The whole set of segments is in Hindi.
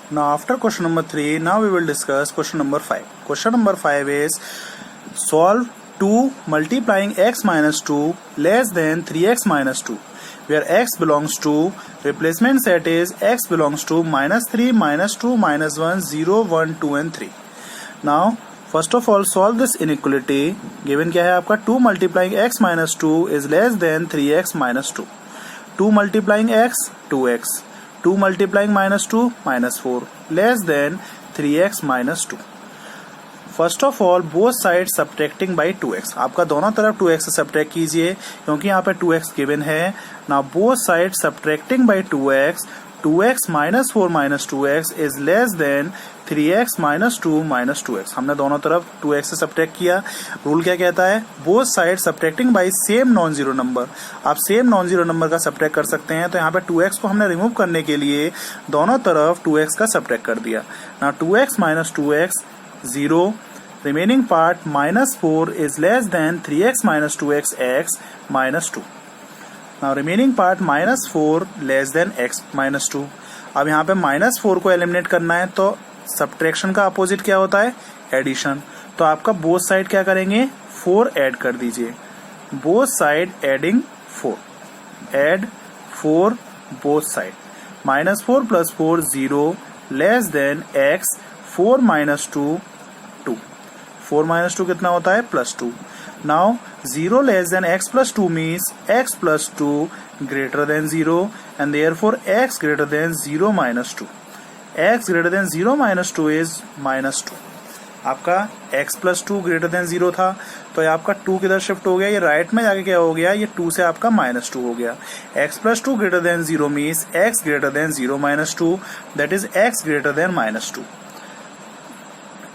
Now after question number 3, now we will discuss question number 5. Question number 5 is solve 2 multiplying x minus 2 less than 3x minus 2, where x belongs to, replacement set is x belongs to minus 3, minus 2, minus 1, 0, 1, 2 and 3. Now first of all solve this inequality. Given क्या है आपका 2 multiplying x minus 2 is less than 3x minus 2. 2 multiplying x 2x, 2 multiplying minus 2 minus 4 less than 3x minus 2. First of all both side subtracting by 2x. आपका दोनों तरफ 2x से सब्ट्रैक्ट कीजिए क्योंकि यहाँ पे 2x गिवन है. Now both side subtracting by 2x, 2x minus 4 minus 2x is less than 3x minus 2 minus 2x. हमने दोनों तरफ 2x से सब्ट्रैक्ट किया. रूल क्या कहता है? Both side subtracting by same non zero number. आप सेम नॉन जीरो नंबर का सब्ट्रैक्ट कर सकते हैं. तो यहाँ पे 2x को हमने रिमूव करने के लिए दोनों तरफ 2x का सब्ट्रैक्ट कर दिया. ना 2x minus 2x 0, remaining part minus 4 is less than 3x minus 2x x minus 2. Now remaining part minus 4 less than x minus 2. अब यहाँ पे minus 4 को एलिमिनेट करना है तो सब्ट्रैक्शन का अपोजिट क्या होता है? एडिशन. तो आपका बोथ साइड क्या करेंगे? 4 ऐड कर दीजिए. Both side adding 4. Add 4 both side. minus 4 plus 4 0 less than x 4 minus 2 2. 4 minus 2 कितना होता है? Plus 2. Now 0 less than x plus 2 means x plus 2 greater than 0 and therefore x greater than 0 minus 2. x greater than 0 minus 2 is minus 2. आपका x plus 2 greater than 0 था तो ये आपका 2 किधर शिफ्ट हो गया? ये राइट में जाके क्या हो गया? ये 2 से आपका minus 2 हो गया. x plus 2 greater than 0 means x greater than 0 minus 2, that is x greater than minus 2.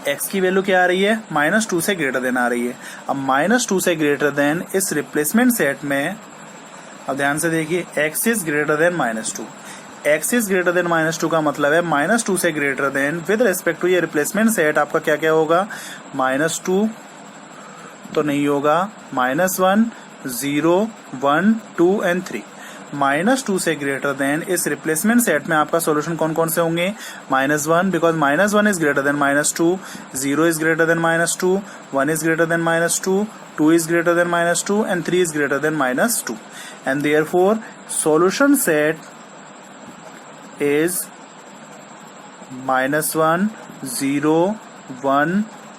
x की वैल्यू क्या आ रही है? माइनस 2 से ग्रेटर देन आ रही है. अब माइनस 2 से ग्रेटर देन इस रिप्लेसमेंट सेट में, अब ध्यान से देखिए, x is greater than minus 2. x is greater than minus 2 का मतलब है माइनस 2 से greater than with respect to ये रिप्लेसमेंट सेट आपका क्या क्या होगा? माइनस 2 तो नहीं होगा, माइनस 1, 0, 1, 2 एंड 3. माइनस 2 से ग्रेटर देन इस रिप्लेसमेंट सेट में आपका सॉल्यूशन कौन कौन से होंगे? Minus 1 because minus 1 is greater than minus 2, 0 is greater than minus 2, 1 is greater than minus 2, 2 is greater than minus 2 and 3 is greater than minus 2. And therefore solution set is minus 1, 0, 1,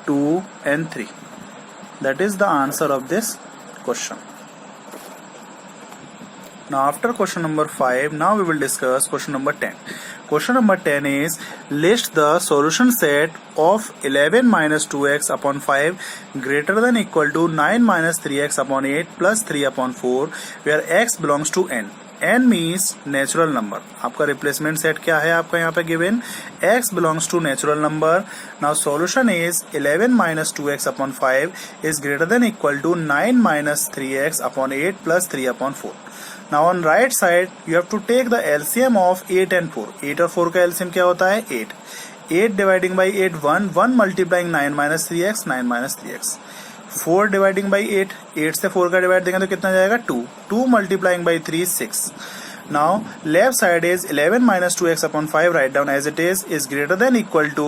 2 and 3. That is the answer of this question. Now after question number 5, now we will discuss question number 10. Question number 10 is list the solution set of 11 minus 2x upon 5 greater than equal to 9 minus 3x upon 8 plus 3 upon 4 where x belongs to n. n means natural number. आपका replacement set क्या है? आपका यहाँ पे given x belongs to natural number. Now solution is 11 minus 2x upon 5 is greater than equal to 9 minus 3x upon 8 plus 3 upon 4. Now on right side you have to take the LCM of 8 and 4. 8 और 4 का LCM क्या होता है? 8. 8 dividing by 8 1, 1 multiplying 9 minus 3x 9 minus 3x. 4 dividing by 8, 8 से 4 का डिवाइड देंगे तो कितना जाएगा? 2. 2 multiplying by 3 6. Now left side is 11 minus 2x upon 5, write down as it is greater than equal to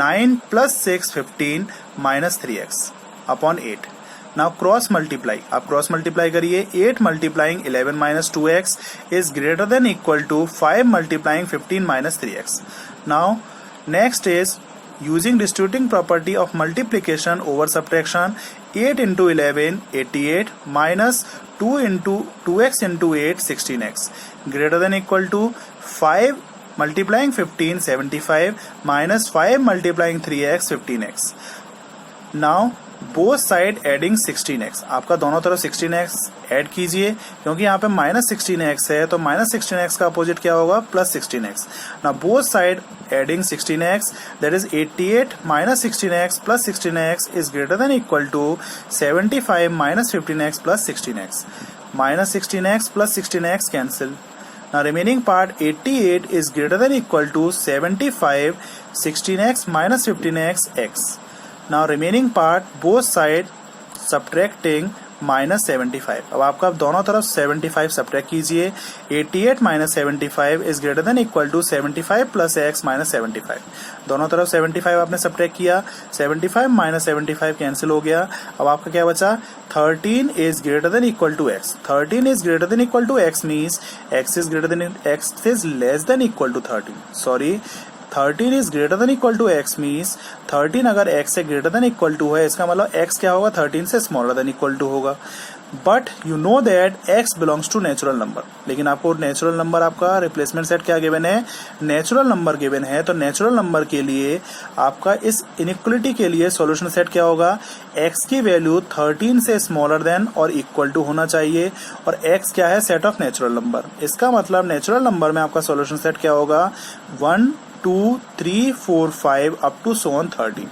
9 plus 6 15 minus 3x upon 8. Now cross multiply. आप क्रॉस मल्टीप्लाई करिए. 8 multiplying 11 minus 2x is greater than equal to 5 multiplying 15 minus 3x. Now next is using distributing property of multiplication over subtraction. 8 into 11 88 minus 2 into 2x into 8 16x greater than equal to 5 multiplying 15 75 minus 5 multiplying 3x 15x. Now both side adding 16x. आपका दोनों तरफ 16x ऐड कीजिए क्योंकि यहाँ पे माइनस 16x है तो माइनस 16x का अपोजिट क्या होगा? Plus 16x. ना both side adding 16x, that is 88 minus 16x plus 16x is greater than equal to 75 minus 15x plus 16x. Minus 16x plus 16x cancel. Now remaining part 88 is greater than equal to 75 16x minus 15x x. Now remaining part both side subtracting minus 75। अब आपका दोनों तरफ 75 सब्ट्रैक्ट कीजिए। 88 minus 75 is greater than equal to 75 plus X minus 75। दोनों तरफ 75 आपने सब्ट्रैक्ट किया, 75 माइनस 75 कैंसिल हो गया। अब आपका क्या बचा, 13 is greater than equal to X. 13 is greater than equal to X means x is less than equal to 13. Sorry, 13 is greater than equal to x means 13 अगर x से greater than equal to है, इसका मतलब x क्या होगा, 13 से smaller than equal to होगा। But you know that x belongs to natural number. लेकिन आपको नेचुरल नंबर, आपका रिप्लेसमेंट सेट क्या गिवन है, नेचुरल नंबर गिवन है। तो नेचुरल नंबर के लिए आपका इस इनइक्वलिटी के लिए सॉल्यूशन सेट क्या होगा, x की वैल्यू 13 से स्मॉलर देन और इक्वल टू होना चाहिए। और x क्या है, सेट ऑफ नेचुरल नंबर। इसका मतलब नेचुरल नंबर में आपका सॉल्यूशन सेट क्या होगा, 1 2 3 4 5 अप टू सोन 13,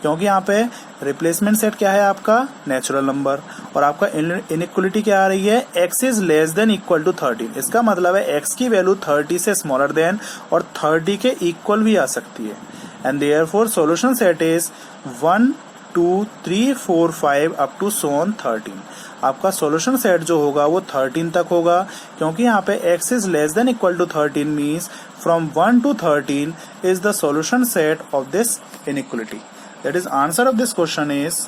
क्योंकि यहाँ पे रिप्लेसमेंट सेट क्या है आपका, नेचुरल नंबर। और आपका इनइक्वलिटी क्या आ रही है, x is less than equal to 13। इसका मतलब है x की वैल्यू 30 से स्मॉलर देन और 30 के इक्वल भी आ सकती है। And therefore solution set is 1 2 3 4 5 up to zone 13। आपका सॉल्यूशन सेट जो होगा वो 13 तक होगा, क्योंकि यहाँ पे x is less than equal to 13 means from 1 to 13 is the solution set of this inequality. That is, answer of this question is